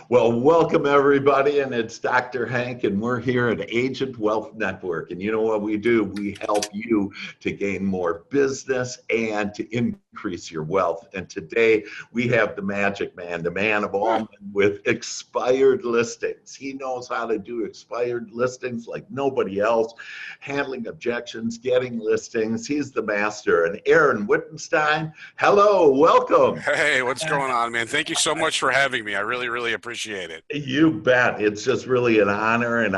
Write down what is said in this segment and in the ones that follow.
Well, welcome everybody, and it's Dr. Hank, and we're here at Agent Wealth Network. And you know what we do? We help you to gain more business and to increase your wealth. And today we have the magic man, the man of all men with expired listings. He knows how to do expired listings like nobody else, handling objections, getting listings. He's the master. And Aaron Wittenstein, hello, welcome. Hey, what's going on, man? Thank you so much for having me. I really appreciate it. You bet. It's just really an honor, and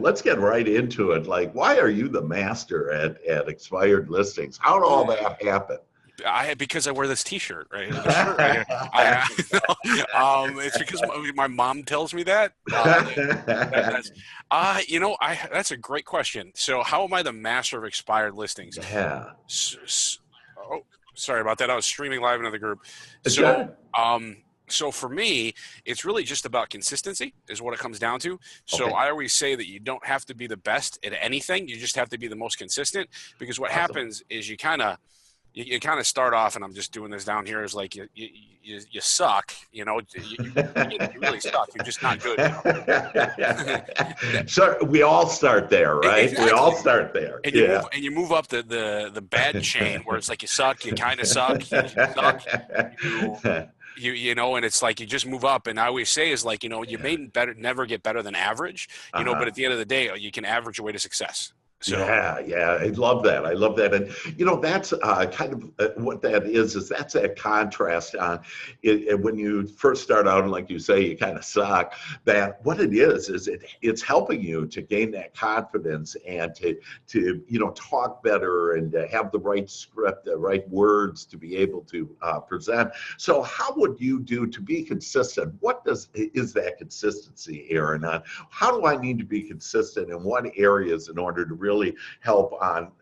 let's get right into it. Like, why are you the master at expired listings? How did all that happen? Because I wear this T-shirt, right? It's because my mom tells me that. That's a great question. So, how am I the master of expired listings? Yeah. Sorry about that. I was streaming live into the group. So for me, it's really just about consistency is what it comes down to. So I always say that you don't have to be the best at anything. You just have to be the most consistent, because what happens is you kind of start off, and I'm just doing this down here, is like you suck, you really suck. You're just not good. So we all start there, right? Exactly. We all start there. And you move up the bad chain where it's like you suck, you kind of suck, you suck, and it's like you just move up. And I always say is like, you may never get better than average, but at the end of the day, you can average your way to success. So. Yeah, I love that. And that's kind of what that is that's that contrast on it, when you first start out, and like you say, you kind of suck. That what it is it's helping you to gain that confidence and to talk better and to have the right script, the right words to be able to present. So how would you do to be consistent? What is that consistency, Aaron? How do I need to be consistent in what areas in order to really help on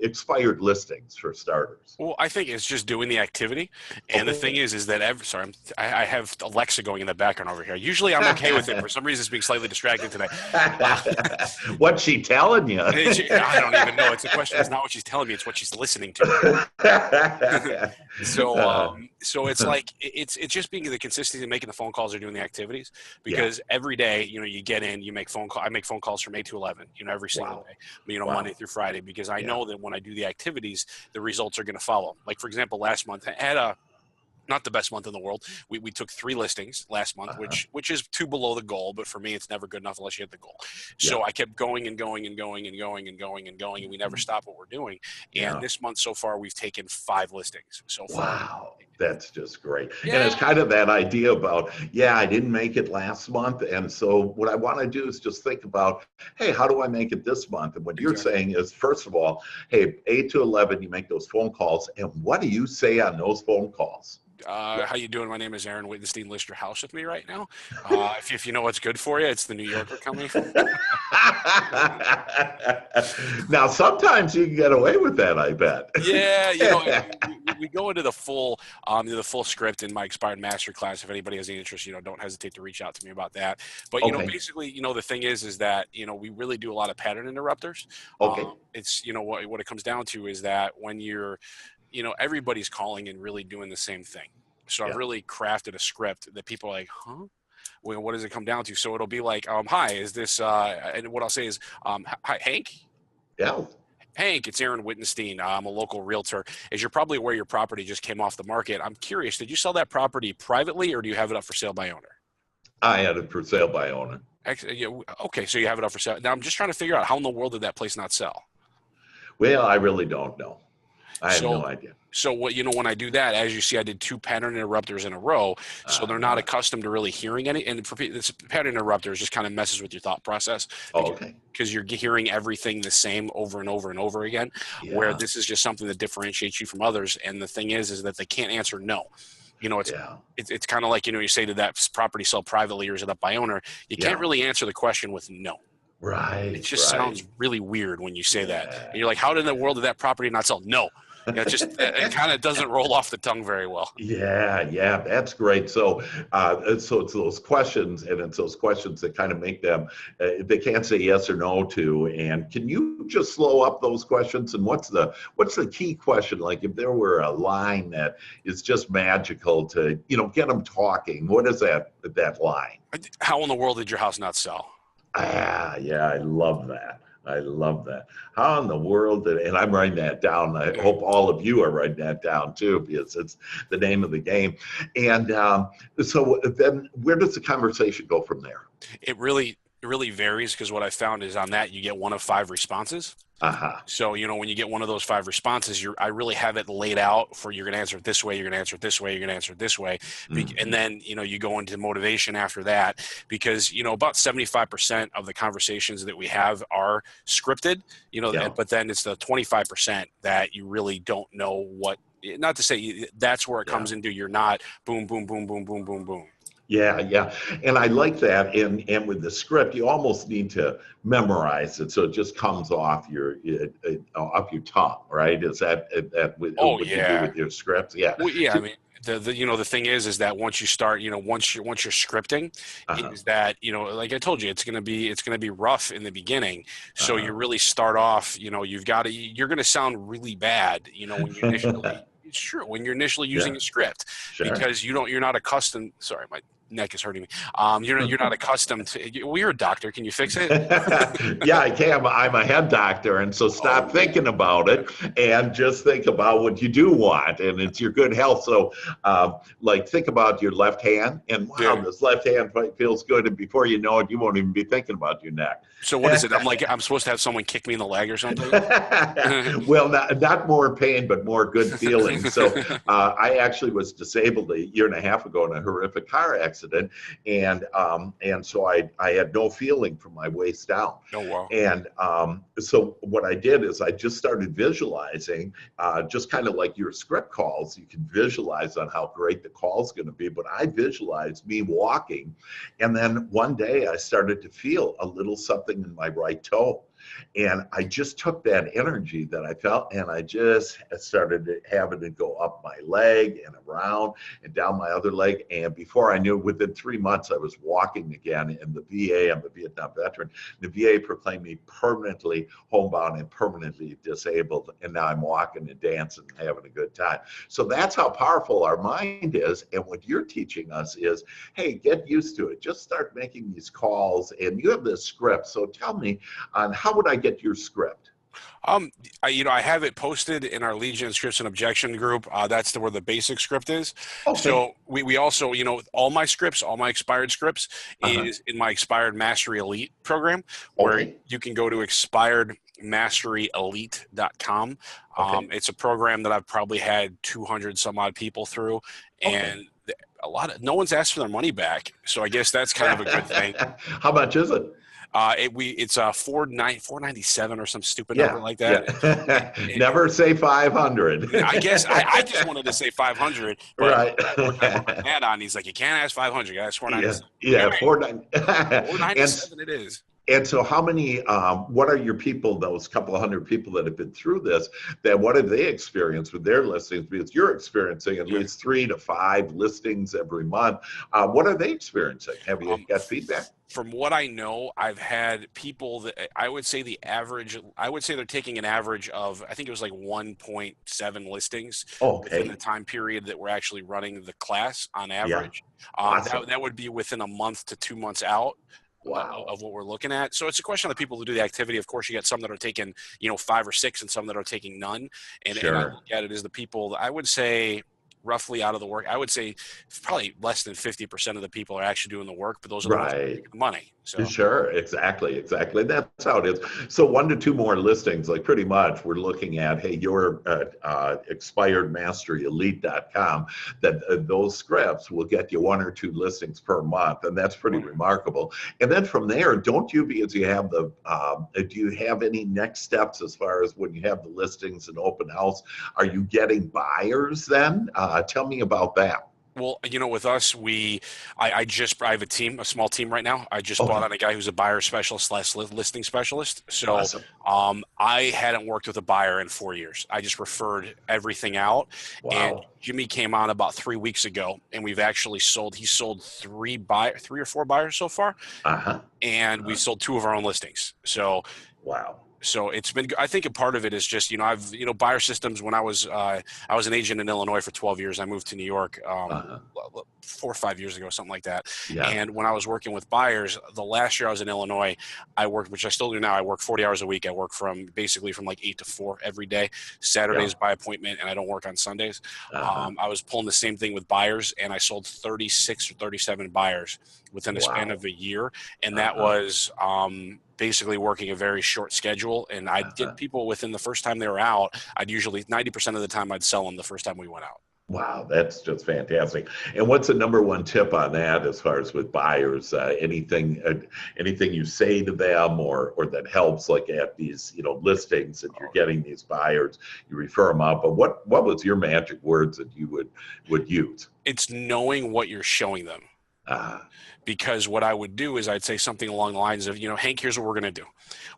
expired listings for starters? Well, I think it's just doing the activity. And the thing is that I have Alexa going in the background over here. Usually I'm okay with it. For some reason, it's being slightly distracted today. What's she telling you? I don't even know. It's a question. It's not what she's telling me. It's what she's listening to. So it's like, it's just being the consistency of making the phone calls or doing the activities, because every day, you get in, you make phone call. I make phone calls from 8 to 11, every single day, Monday through Friday, because I know that when I do the activities, the results are going to follow. Like, for example, last month I had not the best month in the world. We took 3 listings last month, which is 2 below the goal, but for me, it's never good enough unless you hit the goal. So I kept going and going and going and going and going and going, and we never stop what we're doing. And this month so far, we've taken 5 listings so far. Wow. That's just great. And it's kind of that idea about, I didn't make it last month. And so what I want to do is just think about, hey, how do I make it this month? And what you're saying is, first of all, hey, 8 to 11, you make those phone calls. And what do you say on those phone calls? How you doing? My name is Aaron Wittenstein. List your house with me right now. If you know what's good for you, it's the New Yorker coming. Now, sometimes you can get away with that, I bet. Yeah, we go into the full script in my expired masterclass. If anybody has any interest, don't hesitate to reach out to me about that. But basically, the thing is that we really do a lot of pattern interrupters. It's what it comes down to is that when you're everybody's calling and really doing the same thing. So I've really crafted a script that people are like, huh? Well, what does it come down to? So it'll be like, hi, is this, and what I'll say is, hi, Hank? Yeah. Hank, it's Aaron Wittenstein. I'm a local realtor. As you're probably aware, your property just came off the market. I'm curious, did you sell that property privately, or do you have it up for sale by owner? I had it for sale by owner. Okay, so you have it up for sale. Now I'm just trying to figure out how in the world did that place not sell? Well, I really don't know. I have no idea. So what when I do that, as you see, I did 2 pattern interrupters in a row. So they're not accustomed to really hearing any. And this pattern interrupters just kind of messes with your thought process. Because you're hearing everything the same over and over and over again. Where this is just something that differentiates you from others. And the thing is that they can't answer no. It's kind of like you say, did that property sell privately or is it up by owner? You can't really answer the question with no. Right. It just sounds really weird when you say that. And you're like, how in the world did that property not sell? No. Yeah, it kind of doesn't roll off the tongue very well. Yeah, that's great. So it's those questions, and it's those questions that kind of make them they can't say yes or no to. And can you just slow up those questions? And what's the key question? Like if there were a line that is just magical to get them talking, what is that line? How in the world did your house not sell? Yeah, I love that. I love that. How in the world and I'm writing that down. I hope all of you are writing that down too, because it's the name of the game. And so then where does the conversation go from there? It really varies, because what I found is on that you get one of 5 responses. Uh-huh. So, when you get one of those 5 responses, I really have it laid out for you're going to answer it this way, you're going to answer it this way, you're going to answer it this way. Mm-hmm. And then, you go into motivation after that, because, about 75% of the conversations that we have are scripted, but then it's the 25% that you really don't know what, not to say that's where it comes into, you're not boom, boom, boom, boom, boom, boom, boom. Yeah. And I like that. And with the script, you almost need to memorize it so it just comes off your tongue, right? Is that what you do with your scripts? Yeah. Well, yeah, I mean, the thing is that once you start, once you're scripting, is that, like I told you, it's gonna be rough in the beginning. So you really start off, you're gonna sound really bad, when you initially. It's true when you're initially using a script, because you're not accustomed. Sorry, my neck is hurting me. You're not accustomed to. Well, you're a doctor. Can you fix it? Yeah, I can. I'm a head doctor, and so stop thinking about it and just think about what you do want, and it's your good health. So, like, think about your left hand, and wow, this left hand feels good, and before you know it, you won't even be thinking about your neck. So what is it? I'm supposed to have someone kick me in the leg or something? Well, not more pain, but more good feeling. So I actually was disabled a year and a half ago in a horrific car accident, and so I had no feeling from my waist down. Oh wow! And so what I did is I just started visualizing, just kind of like your script calls. You can visualize on how great the call is going to be, but I visualized me walking, and then one day I started to feel a little something in my right toe. And I just took that energy that I felt, and I just started having it go up my leg and around and down my other leg. And before I knew it, within 3 months, I was walking again. And the VA, I'm a Vietnam veteran, the VA proclaimed me permanently homebound and permanently disabled. And now I'm walking and dancing and having a good time. So that's how powerful our mind is. And what you're teaching us is, hey, get used to it. Just start making these calls. And you have this script. So tell me on how would I get your script? I have it posted in our Legion Scripts and Objection group. That's where the basic script is. Okay. So we also, all my scripts, all my expired scripts is in my Expired Mastery Elite program, where you can go to expiredmasteryelite.com. It's a program that I've probably had 200 some odd people through, and no one's asked for their money back. So I guess that's kind of a good thing. How much is it? It's $497 or some stupid number like that. Yeah. Never say 500. I guess I just wanted to say 500. But right. My dad on, he's like, you can't ask 500. You got to ask 497. Yeah, 497 it is. And so how many, what are your people, those couple of hundred people that have been through this, what have they experienced with their listings? Because you're experiencing at least 3 to 5 listings every month. What are they experiencing? Have you got feedback? From what I know, I've had people that I would say they're taking an average of, I think it was like 1.7 listings within the time period that we're actually running the class on average. Yeah. Awesome. That would be within a month to 2 months out. Wow. Of what we're looking at. So it's a question of the people who do the activity. Of course, you get some that are taking, 5 or 6 and some that are taking none. And I look at it as the people, I would say, roughly out of the work, I would say probably less than 50% of the people are actually doing the work, but those are the ones that are making the money. So. Sure, exactly. That's how it is. So 1 to 2 more listings, like pretty much we're looking at, hey, your expiredmasteryelite.com, that those scripts will get you 1 or 2 listings per month. And that's pretty remarkable. And then from there, don't you, because you have do you have any next steps as far as when you have the listings and open house, are you getting buyers then? Tell me about that. Well, with us, I have a small team right now. I just brought Okay. on a guy who's a buyer specialist slash listing specialist. So, Awesome. I hadn't worked with a buyer in 4 years. I just referred everything out. And Wow. Jimmy came on about 3 weeks ago, and we've actually he sold three or four buyers so far, Uh-huh. and we've Uh-huh. sold two of our own listings. So, Wow. it's been, I think a part of it is just, buyer systems. When I was an agent in Illinois for 12 years. I moved to New York, Uh-huh. 4 or 5 years ago, something like that. Yeah. And when I was working with buyers, the last year I was in Illinois, I worked, which I still do now. I work 40 hours a week. I work basically from like 8 to 4 every day. Yeah. Saturdays by appointment, and I don't work on Sundays. Uh-huh. I was pulling the same thing with buyers, and I sold 36 or 37 buyers within a span Wow. of a year. And that Uh-huh. was, basically working a very short schedule, and I'd Uh-huh. get people within the first time they were out. I'd usually 90% of the time I'd sell them the first time we went out. Wow, that's just fantastic. And what's the number one tip on that as far as with buyers? Anything you say to them or that helps, like at these listings that you're getting these buyers, you refer them out. But what was your magic words that you would use? It's knowing what you're showing them. Uh, Because what I would do is I'd say something along the lines of, Hank, here's what we're going to do.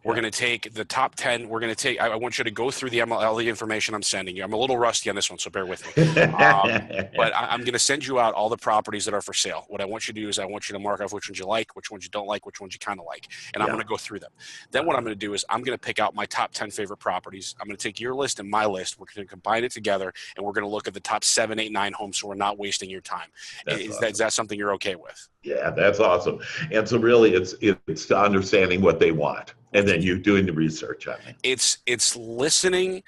We're yeah. going to take the top 10. I want you to go through all the information I'm sending you. I'm a little rusty on this one, so bear with me. But I'm going to send you out all the properties that are for sale. What I want you to do is I want you to mark off which ones you like, which ones you don't like, which ones you kind of like. And I'm going to go through them. Then what I'm going to do is I'm going to pick out my top 10 favorite properties. I'm going to take your list and my list. We're going to combine it together, and we're going to look at the top 7, 8, 9 homes, so we're not wasting your time. Is that something you're okay with? Yeah, that's awesome. And so really it's understanding what they want and then you doing the research on it. It's listening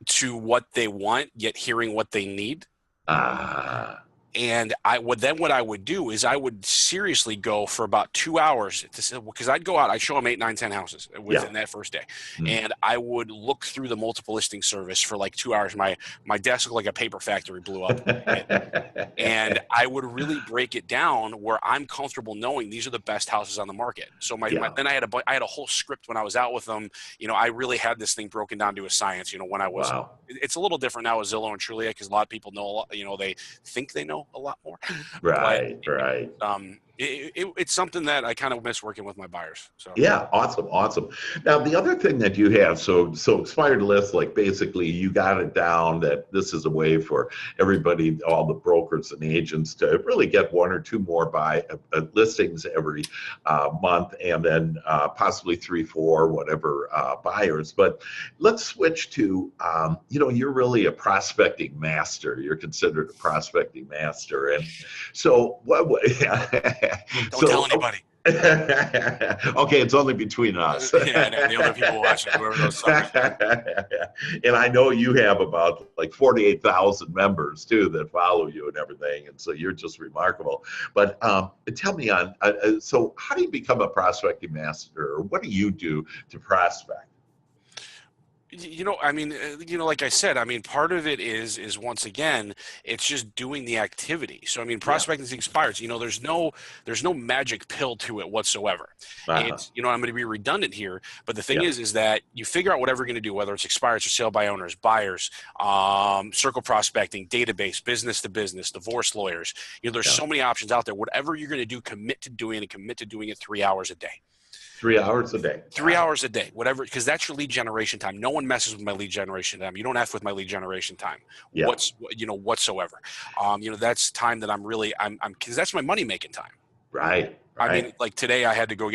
to what they want, yet hearing what they need. And what I would do is I would seriously go for about 2 hours because I'd go out, I'd show them 8, 9, 10 houses within that first day. And I would look through the multiple listing service for like 2 hours. My desk looked like a paper factory blew up. And I would really break it down where I'm comfortable knowing these are the best houses on the market. So then I had a whole script when I was out with them. I really had this thing broken down to a science, when I was, it's a little different now with Zillow and Trulia because a lot of people know a lot, they think they know a lot more. Right. It's something that I kind of miss working with my buyers. So yeah, awesome. Now the other thing that you have, so expired list, like basically you got it down that this is a way for everybody, all the brokers and agents to really get 1 or 2 more listings every month, and then possibly 3, 4, whatever buyers. But let's switch to, you're really a prospecting master. You're considered a prospecting master, and so what? Don't tell anybody. Okay, it's only between us. Yeah, and the other people watching, whoever those suckers. And I know you have about like 48,000 members too that follow you and everything, and so you're just remarkable. But tell me so how do you become a prospecting master, or what do you do to prospect? Like I said, part of it is once again, it's just doing the activity. So, prospecting is expired. There's no magic pill to it whatsoever. It's, I'm going to be redundant here, but the thing is that you figure out whatever you're going to do, whether it's expireds or sale by owners, buyers, circle prospecting, database, business to business, divorce lawyers. There's so many options out there. Whatever you're going to do, commit to doing it 3 hours a day. 3 hours a day. 3 hours a day, whatever, because that's your lead generation time. No one messes with my lead generation time. You don't F with my lead generation time, whatsoever. That's time that I'm because that's my money making time. Right. Like today I had to go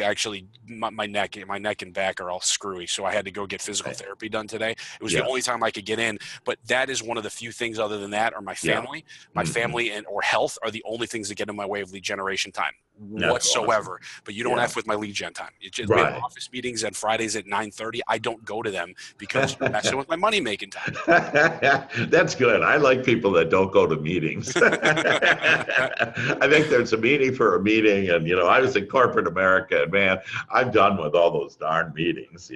my neck and back are all screwy. So I had to go get physical therapy done today. It was the only time I could get in, but that is one of the few things other than that, or my family, or health are the only things that get in my way of lead generation time whatsoever. Awesome. But you don't F with my lead gen time. It's just, we have office meetings on Fridays at 9:30. I don't go to them because you're messing with my money making time. That's good. I like people that don't go to meetings. I think there's a meeting for a meeting, and I was in corporate America, and man, I'm done with all those darn meetings.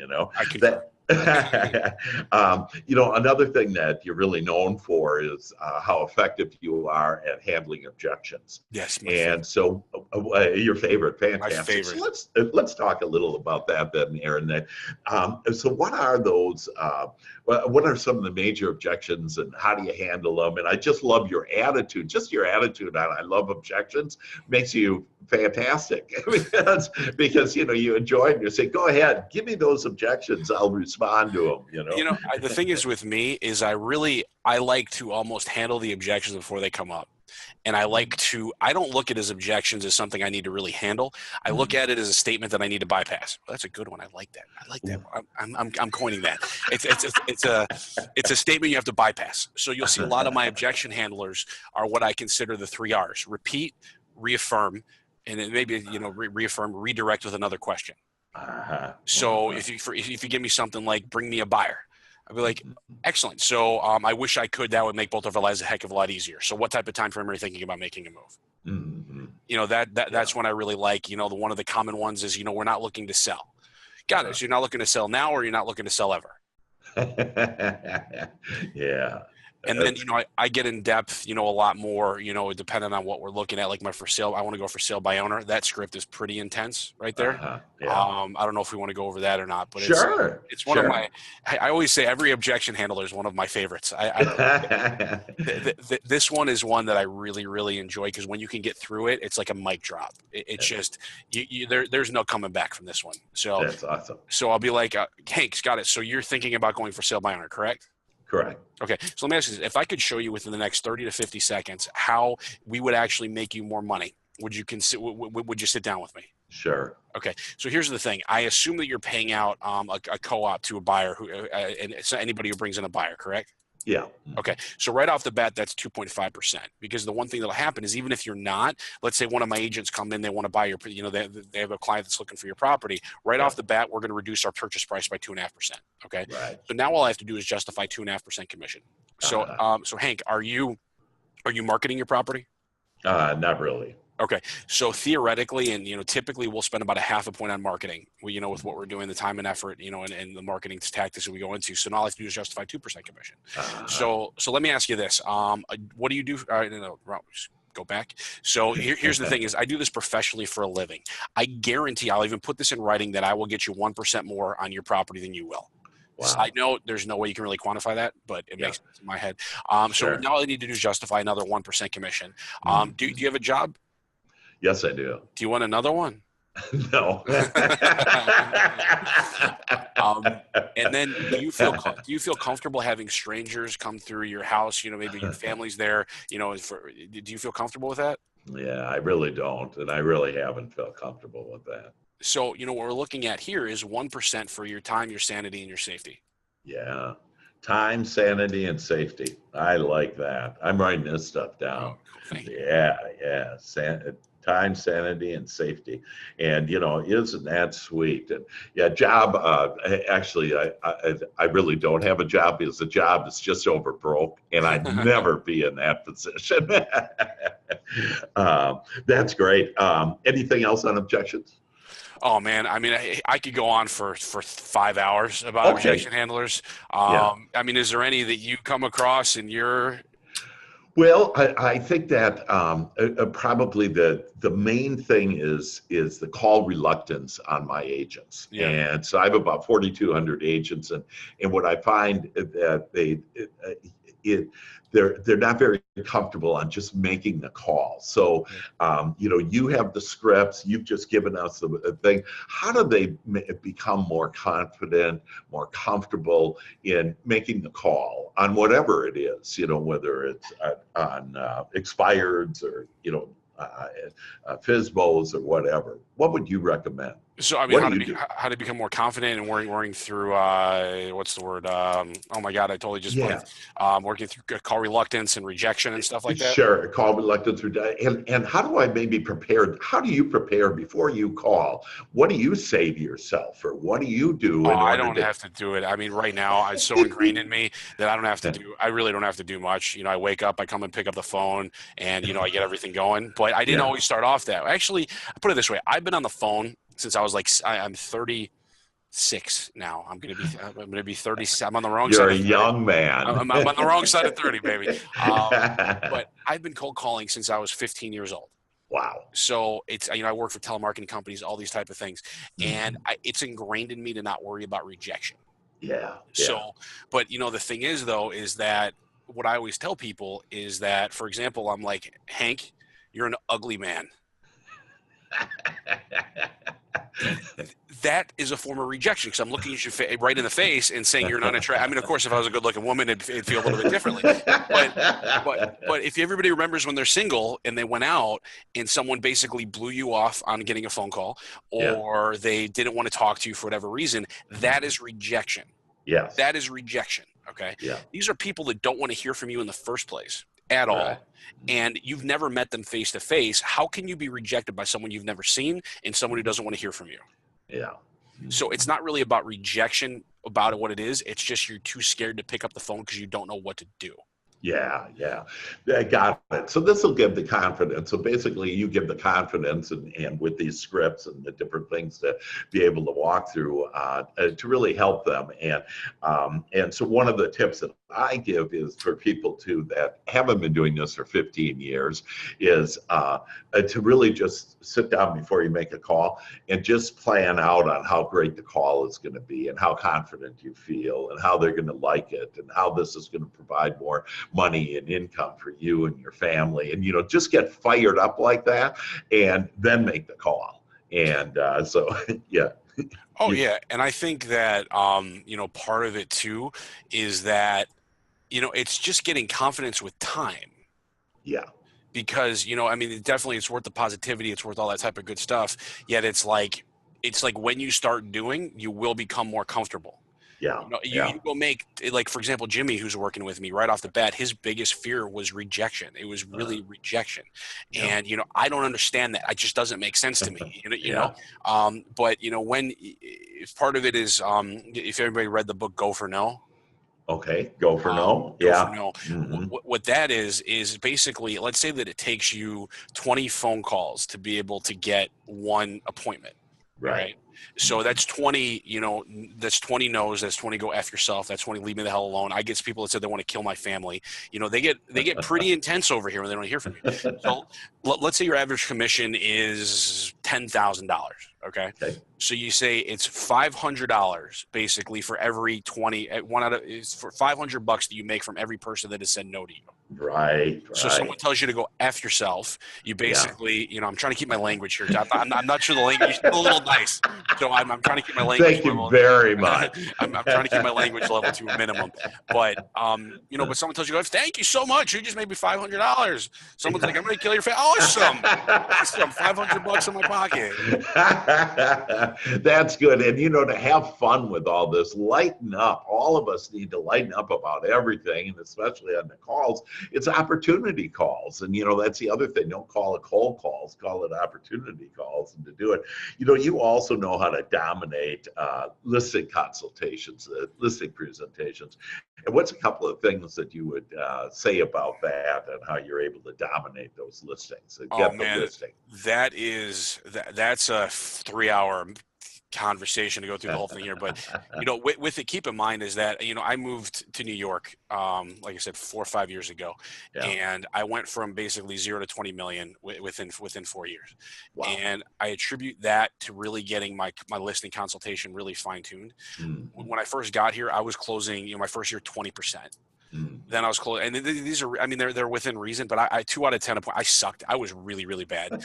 Another thing that you're really known for is how effective you are at handling objections. Yes, my And favorite. so, your favorite, My fantastic. So favorite. let's talk a little about that then, Aaron. So what are those? What are some of the major objections, and how do you handle them? And I just love your attitude. Just your attitude on I love objections makes you fantastic because you enjoy it and you say, go ahead, give me those objections, I'll respond to them. The thing is with me is I like to almost handle the objections before they come up. And I don't look at as objections as something I need to really handle. I look at it as a statement that I need to bypass. Well, that's a good one. I like that. I'm coining that. It's a statement you have to bypass. So you'll see a lot of my objection handlers are what I consider the 3 R's: repeat, reaffirm, and then maybe, reaffirm, redirect with another question. So if you give me something like bring me a buyer, I'd be like, excellent. So I wish I could. That would make both of our lives a heck of a lot easier. So what type of time frame are you thinking about making a move? That's when I really like, one of the common ones is, we're not looking to sell. Got it. So you're not looking to sell now, or you're not looking to sell ever. Yeah. And then, I get in depth, a lot more, depending on what we're looking at, like my for sale. I want to go for sale by owner. That script is pretty intense right there. Yeah. I don't know if we want to go over that or not, but it's one of my, I always say every objection handler is one of my favorites. This one is one that I really, really enjoy, because when you can get through it, it's like a mic drop. It's just, there's no coming back from this one. So that's awesome. So I'll be like, Hank, got it. So you're thinking about going for sale by owner, correct? Correct. Okay, so let me ask you this. If I could show you within the next 30 to 50 seconds how we would actually make you more money, would you sit down with me? Sure. Okay, so here's the thing. I assume that you're paying out a co-op to a buyer and it's anybody who brings in a buyer, correct? Yeah. Okay. So right off the bat, that's 2.5%, because the one thing that'll happen is, even if you're not, let's say one of my agents come in, they want to buy they have a client that's looking for your property. Right off the bat, we're going to reduce our purchase price by 2.5%. Okay. Right. So now all I have to do is justify 2.5% commission. So, so Hank, are you marketing your property? Not really. Okay. So theoretically, and, typically we'll spend about 0.5 point on marketing, with what we're doing, the time and effort, and the marketing tactics that we go into. So now all I have to do is justify 2% commission. So let me ask you this. What do you do? Go back. So here's the thing is, I do this professionally for a living. I guarantee, I'll even put this in writing, that I will get you 1% more on your property than you will. Wow. Side note, there's no way you can really quantify that, but it makes sense in my head. So now all I need to do is justify another 1% commission. Do you have a job? Yes, I do. Do you want another one? No. And then do you feel comfortable having strangers come through your house? Maybe your family's there. Do you feel comfortable with that? Yeah, I really don't, and I really haven't felt comfortable with that. So what we're looking at here is 1% for your time, your sanity, and your safety. Yeah, time, sanity, and safety. I like that. I'm writing this stuff down. Thank you. Yeah. Time, sanity, and safety. And, isn't that sweet? And job, actually, I really don't have a job, because the job is just over broke, and I'd never be in that position. That's great. Anything else on objections? Oh man, I mean, I could go on for 5 hours about objection handlers. Is there any that you come across in your? Well, I think that probably the main thing is the call reluctance on my agents. Yeah. And so I have about 4,200 agents, and what I find that they're not very comfortable on just making the call. So, you have the scripts, you've just given us the thing. How do they become more confident, more comfortable in making the call on whatever it is, whether it's on expireds or, FSBOs or whatever? What would you recommend? So, how to become more confident and working through, what's the word? Oh my God, I totally just working through call reluctance and rejection and stuff like that. Sure, call reluctance, and how do I maybe prepare? How do you prepare before you call? What do you say to yourself, or what do you do? I don't have to do it. I mean, right now, it's so ingrained in me that I don't have to do. I really don't have to do much. I wake up, I come and pick up the phone, and I get everything going. But I didn't always start off that way. Actually, I put it this way: I've been on the phone since I was I'm 30. 6 now. I'm gonna be 30. I'm on the wrong You're side a of 30. young man. I'm on the wrong side of 30, baby. But I've been cold calling since I was 15 years old. Wow. So it's, I work for telemarketing companies, all these type of things, and Mhm. it's ingrained in me to not worry about rejection. Yeah. So, but the thing is though, is that what I always tell people is that, for example, I'm like, Hank, you're an ugly man. That is a form of rejection because I'm looking at you right in the face and saying you're not attractive. I mean, of course, if I was a good-looking woman, it'd feel a little bit differently. But if everybody remembers when they're single and they went out and someone basically blew you off on getting a phone call, Yeah. or they didn't want to talk to you for whatever reason, that is rejection. Yes. That is rejection. Okay. Yeah. These are people that don't want to hear from you in the first place at all. Right. And you've never met them face to face. How can you be rejected by someone you've never seen and someone who doesn't want to hear from you? Yeah. So it's not really about rejection about what it is. It's just you're too scared to pick up the phone because you don't know what to do. Yeah, I got it. So this will give the confidence. So basically you give the confidence and with these scripts and the different things to be able to walk through to really help them. And so one of the tips that I give is for people too that haven't been doing this for 15 years is to really just sit down before you make a call and just plan out on how great the call is going to be and how confident you feel and how they're going to like it and how this is going to provide more money and income for you and your family. And, just get fired up like that and then make the call. And so, yeah. Oh, yeah. And I think that, part of it too is that, it's just getting confidence with time. Yeah. Because, definitely it's worth the positivity. It's worth all that type of good stuff. Yet it's like when you start doing, you will become more comfortable. Yeah. You go make, like, for example, Jimmy, who's working with me right off the bat, his biggest fear was rejection. It was really rejection. Yeah. And, I don't understand that. It just doesn't make sense to me, Yeah. But, if part of it is, if everybody read the book, Go for No. Okay. Go for no. Go Yeah. for no. Mm-hmm. What that is basically, let's say that it takes you 20 phone calls to be able to get one appointment. Right. So that's 20, that's 20 no's, that's 20 go F yourself, that's 20 leave me the hell alone. I get people that said they want to kill my family. They get pretty intense over here when they don't hear from you. So let's say your average commission is $10,000. Okay. So you say it's $500 basically for every 20, for $500 that you make from every person that has said no to you. Right. So someone tells you to go F yourself. You basically, I'm trying to keep my language here. I'm not sure the language. You're still a little nice. So I'm trying to keep my language Thank you level. very much. I'm trying to keep my language level to a minimum. But, but someone tells you, thank you so much. You just made me $500. Someone's like, I'm going to kill your family. Awesome. $500 in my pocket. That's good. And, to have fun with all this, lighten up. All of us need to lighten up about everything, and especially on the calls. It's opportunity calls. And, that's the other thing. Don't call it cold calls, call it opportunity calls. And to do it, you also know how to dominate listing consultations, listing presentations. And what's a couple of things that you would say about that and how you're able to dominate those listings and get the listing? That's a 3-hour conversation to go through the whole thing here, but with it, keep in mind is that I moved to New York like I said 4 or 5 years ago, and I went from basically 0 to 20 million within 4 years. Wow. And I attribute that to really getting my listing consultation really fine-tuned. Mm-hmm. When I first got here, I was closing my first year 20%. Then I was close, and these are, they're within reason, but I 2 out of 10, I sucked. I was really, really bad.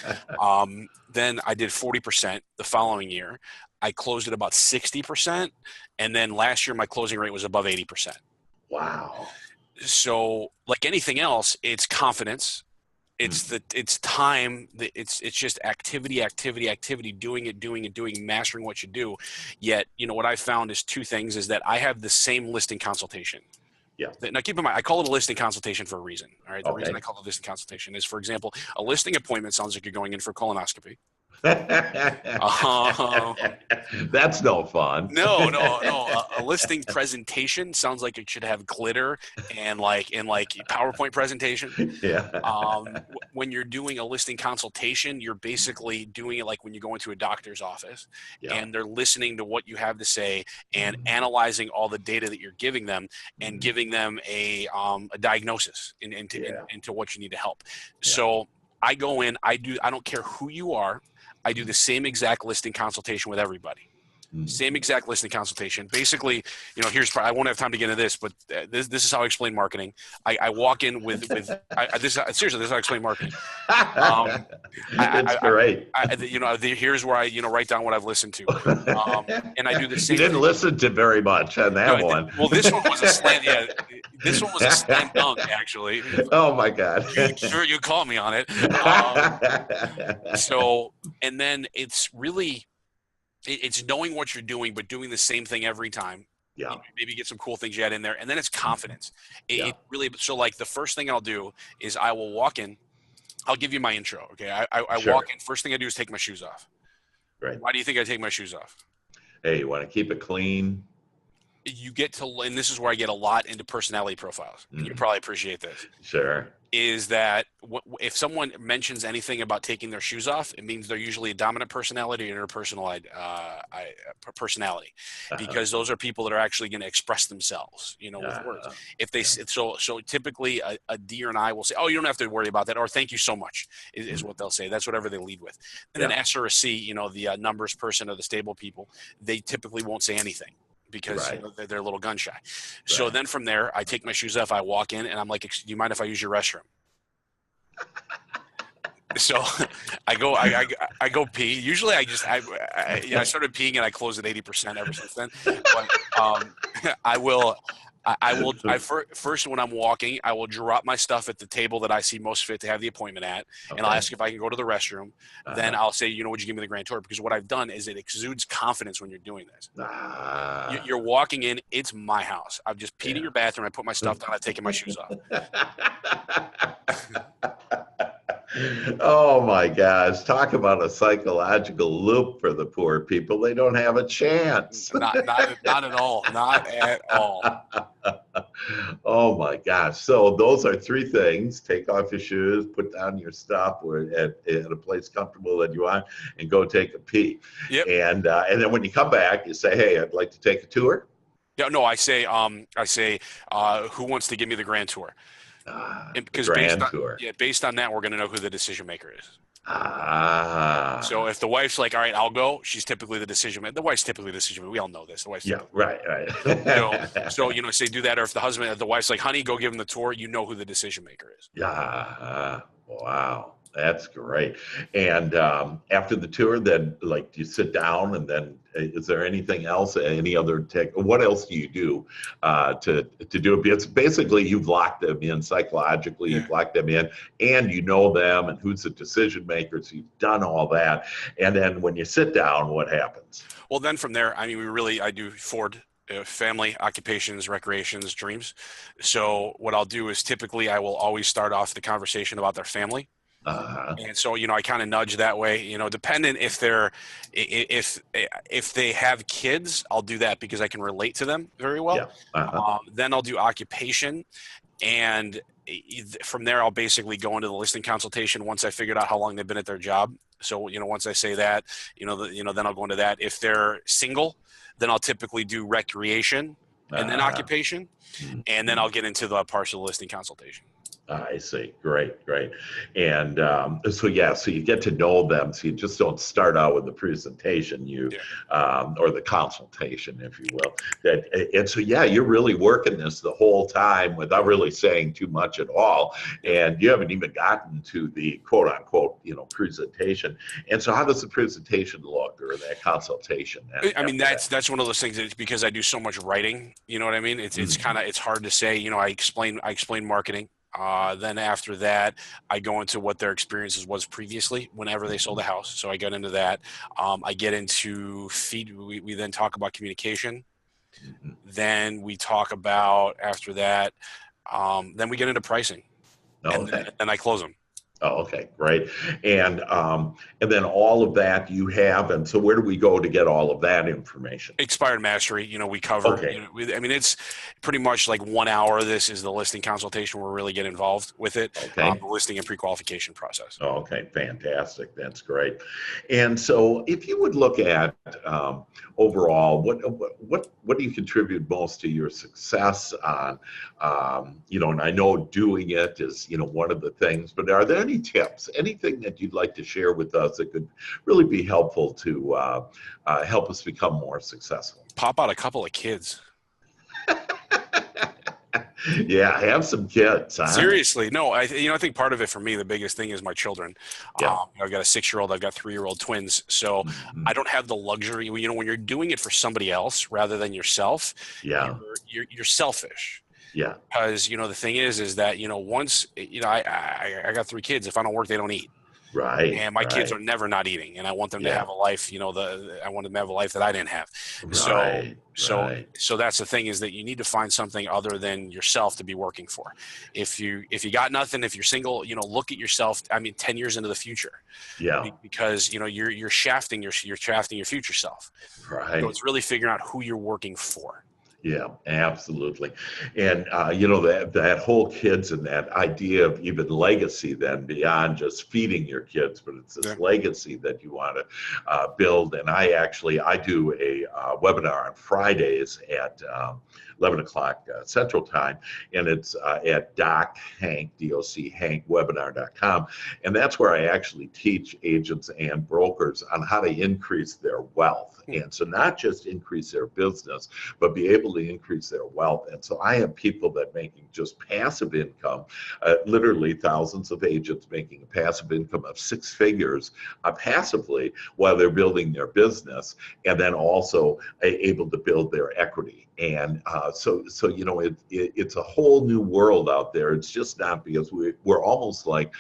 Then I did 40% the following year. I closed at about 60%. And then last year, my closing rate was above 80%. Wow. So like anything else, it's confidence. It's time. It's just activity, doing, mastering what you do. Yet, what I found is 2 things is that I have the same listing consultation. Yeah. Now, keep in mind, I call it a listing consultation for a reason. All right. The reason I call it a listing consultation is, for example, a listing appointment sounds like you're going in for colonoscopy. Um, That's no fun. no. A listing presentation sounds like it should have glitter and like PowerPoint presentation. Yeah. When you're doing a listing consultation, you're basically doing it like when you go into a doctor's office Yeah. and they're listening to what you have to say and analyzing all the data that you're giving them and giving them a diagnosis into what you need to help. Yeah. So I go in, I don't care who you are. I do the same exact listing consultation with everybody. Same exact listing consultation. Basically, I won't have time to get into this, but this is how I explain marketing. I walk in seriously, this is how I explain marketing. It's great. Here's where I write down what I've listened to, and I do the same. You didn't listen to very much on that one. Well, this one was a slam. Yeah, this one was a slam dunk, actually. Oh my God! You called me on it. And then it's really. It's knowing what you're doing, but doing the same thing every time. Yeah. Maybe get some cool things you add in there. And then it's confidence. So like the first thing I'll do is I will walk in. I'll give you my intro. Okay. I Sure. walk in. First thing I do is take my shoes off. Right. Why do you think I take my shoes off? Hey, you want to keep it clean? You get to, and this is where I get a lot into personality profiles. And you probably appreciate this. Sure. Is that if someone mentions anything about taking their shoes off, it means they're usually a dominant personality or interpersonal personality, because those are people that are actually going to express themselves, with words. If they so typically a D or an I will say, "Oh, you don't have to worry about that," or "Thank you so much," is what they'll say. That's whatever they lead with. And an S or a C, the numbers person or the stable people, they typically won't say anything, because they're a little gun shy. So then from there, I take my shoes off, I walk in, and I'm like, "Do you mind if I use your restroom?" So I go pee. Usually I started peeing and I close at 80% ever since then. But first when I'm walking, I will drop my stuff at the table that I see most fit to have the appointment at, and I'll ask if I can go to the restroom. Then I'll say, would you give me the grand tour? Because what I've done is it exudes confidence when you're doing this. You're walking in, it's my house. I've just peed in your bathroom. I put my stuff down. I've taken my shoes off. Oh my gosh. Talk about a psychological loop for the poor people. They don't have a chance. Not at all. Not at all. Oh my gosh. So those are three things. Take off your shoes, put down your stuff at a place comfortable that you want, and go take a pee. Yep. And then when you come back, you say, "Hey, I'd like to take a tour." Yeah, no, I say, who wants to give me the grand tour? Because based on that, we're going to know who the decision maker is. So if the wife's like, "All right, I'll go," she's typically the decision maker. The wife's typically the decision maker. We all know this. The wife's right. So say do that, or if the wife's like, "Honey, go give him the tour," you know who the decision maker is. Yeah. Wow. That's great. And after the tour, then do you sit down, and then is there anything else, any other what else do you do to do it? Because basically you've locked them in psychologically, you've locked them in, and you know them and who's the decision maker. So you've done all that. And then when you sit down, what happens? Well, then from there, I do Ford. Family, occupations, recreations, dreams. So what I'll do is typically I will always start off the conversation about their family. And so, I kind of nudge that way, dependent if they have kids, I'll do that because I can relate to them very well. Then I'll do occupation, and from there, I'll basically go into the listing consultation once I figured out how long they've been at their job. So, once I say that, then I'll go into that. If they're single, then I'll typically do recreation and then occupation, and then I'll get into the partial listing consultation. I see. Great. And so you get to know them. So you just don't start out with the presentation, or the consultation, if you will. And so you're really working this the whole time without really saying too much at all. And you haven't even gotten to the quote unquote, presentation. And so how does the presentation look, or that consultation? That's one of those things that, because I do so much writing, you know what I mean? It's hard to say, I explain marketing. Then after that, I go into what their experiences was previously whenever they sold a house. So I get into that. I get into we then talk about communication. Then we talk about, after that, then we get into pricing. And I close them. Oh, okay, great. And then all of that you have, and so where do we go to get all of that information? Expired mastery, we cover, Okay, I mean, it's pretty much like 1 hour. This is the listing consultation where we really get involved with it, okay. the listing and pre-qualification process. Oh, okay, fantastic. That's great. And so, if you would look at overall, what do you contribute most to your success on? And I know doing it is one of the things, but are there any tips, anything that you'd like to share with us that could really be helpful to help us become more successful? Pop out a couple of kids. Yeah, have some kids, huh? Seriously, no. I think part of it for me, the biggest thing is my children. Yeah. I've got a 6-year-old, I've got 3-year-old twins, so Mhm. I don't have the luxury. When you're doing it for somebody else rather than yourself, Yeah. you're selfish. Yeah. Because the thing is that once I got 3 kids. If I don't work, they don't eat. Right. And my kids Right. are never not eating, and I want them to Yeah. have a life. I want them to have a life that I didn't have. So, Right. so, Right. so that's the thing, is that you need to find something other than yourself to be working for. If you got nothing, if you're single, look at yourself. I mean, 10 years into the future, Yeah. because you're shafting your future self. So Right. it's really figuring out who you're working for. Yeah, absolutely. And that whole kids and that idea of even legacy then beyond just feeding your kids, but it's Yeah. this legacy that you want to build. And I do a webinar on Fridays at 11 o'clock Central Time, and it's at dochank webinar.com. And that's where I actually teach agents and brokers on how to increase their wealth. And so not just increase their business, but be able to increase their wealth. And so I have people that making just passive income, literally thousands of agents making a passive income of 6 figures passively while they're building their business, and then also able to build their equity. And so it's a whole new world out there. It's just not, because we're almost like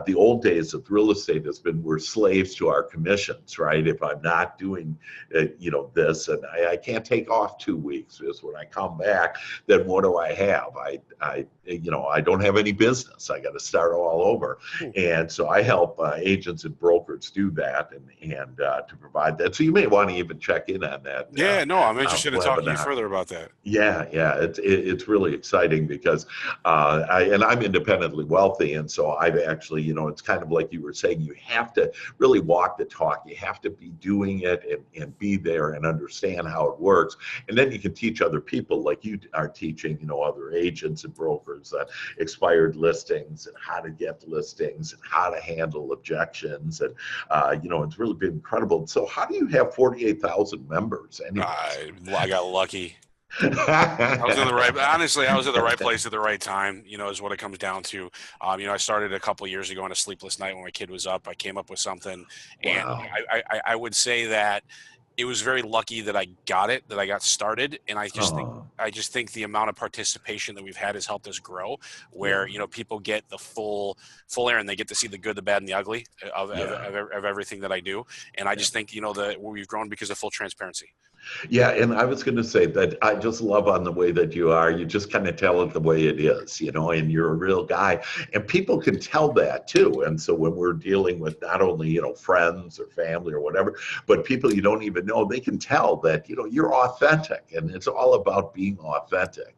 the old days of real estate has been, we're slaves to our commissions, right? If I'm not doing this, and I can't take off 2 weeks, because when I come back, then what do I have? I don't have any business. I got to start all over. And so I help agents and brokers do that, and to provide that. So you may want to even check in on that. Yeah, no, I'm interested in talking to you webinar. further about that. Yeah, it's really exciting, because I'm independently wealthy, and so I've actually, it's kind of like you were saying, you have to really walk the talk. You have to be doing it and be there and understand how it works, and then you can teach other people, like you are teaching, other agents and brokers expired listings and how to get listings and how to handle objections, and it's really been incredible. So how do you have 48,000 members anyway? I got lucky. I was in the right. Honestly, I was at the right place at the right time. Is what it comes down to. I started a couple of years ago on a sleepless night when my kid was up. I came up with something, and Wow. I would say that it was very lucky that I got it, that I got started, and I just think the amount of participation that we've had has helped us grow. Where people get the full air, and they get to see the good, the bad, and the ugly of everything that I do. And I just think that we've grown because of full transparency. Yeah, and I was going to say that I just love on the way that you are. You just kind of tell it the way it is, and you're a real guy. And people can tell that too. And so when we're dealing with not only, friends or family or whatever, but people you don't even know, they can tell that, you're authentic. And it's all about being authentic.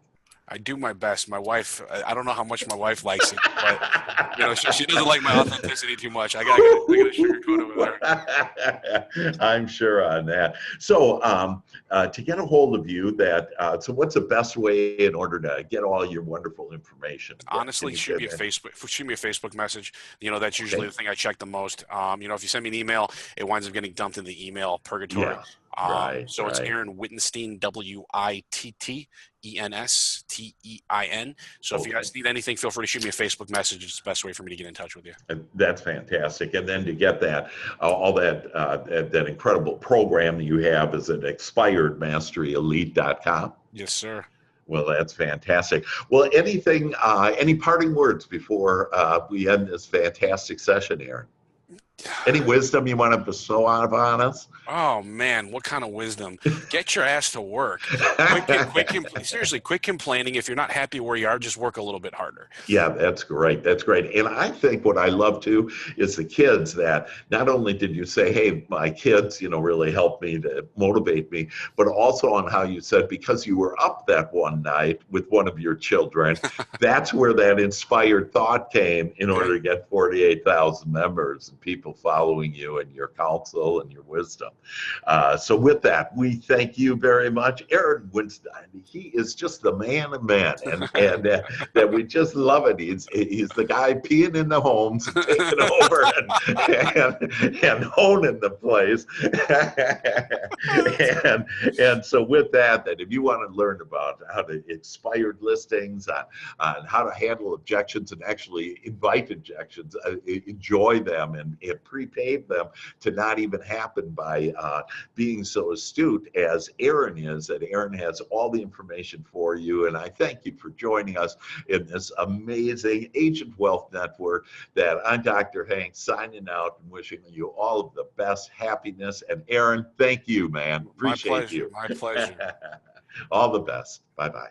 I do my best. My wife, I don't know how much my wife likes it, but she doesn't like my authenticity too much. I gotta sugarcoat it with her. I'm sure on that. So to get a hold of you, so what's the best way in order to get all your wonderful information? Honestly, shoot me a Facebook message. That's usually the thing I check the most. If you send me an email, it winds up getting dumped in the email purgatory. Yeah. Right. It's Aaron Wittenstein, Wittenstein. So if you guys need anything, feel free to shoot me a Facebook message. It's the best way for me to get in touch with you. And that's fantastic. And then to get that, all that incredible program that you have is at expiredmasteryelite.com. Yes, sir. Well, that's fantastic. Well, any parting words before we end this fantastic session, Aaron? Any wisdom you want to bestow on us? Oh man, what kind of wisdom? Get your ass to work. Seriously, quit complaining. If you're not happy where you are, just work a little bit harder. Yeah, that's great. That's great. And I think what I love too is the kids that not only did you say, hey, my kids, really helped me to motivate me, but also on how you said, because you were up that one night with one of your children, that's where that inspired thought came in order to get 48,000 members and people following you and your counsel and your wisdom. So with that, we thank you very much. Aaron Wittenstein, he is just the man of men. And that we just love it. He's the guy peeing in the homes and taking over and owning the place. and so with that if you want to learn about how to expired listings, on how to handle objections and actually invite objections, enjoy them and prepave them to not even happen by being so astute as Aaron is, that Aaron has all the information for you. And I thank you for joining us in this amazing Agent Wealth Network. That I'm Dr. Hank signing out and wishing you all of the best happiness. And Aaron, thank you, man. Appreciate you. My pleasure. All the best. Bye-bye.